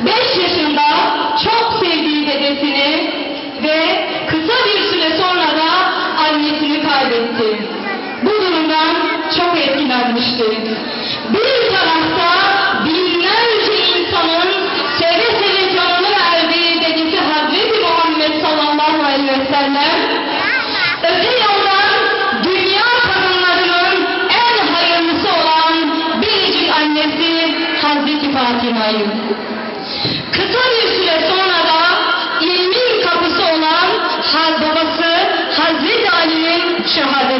5 yaşında çok sevdiği dedesini ve kısa bir süre sonra da annesini kaybetti. Bu durumdan çok etkilenmişti. Bir tarafta binlerce insanın seve seve canını verdiği dedesi Hazreti Muhammed sallallahu aleyhi ve sellem, öte yandan dünya kadınlarının en hayırlısı olan biricik annesi Hazreti Fatıma'yı. Kısa bir süre sonra da ilmin kapısı olan babası Hazreti Ali'nin şehadet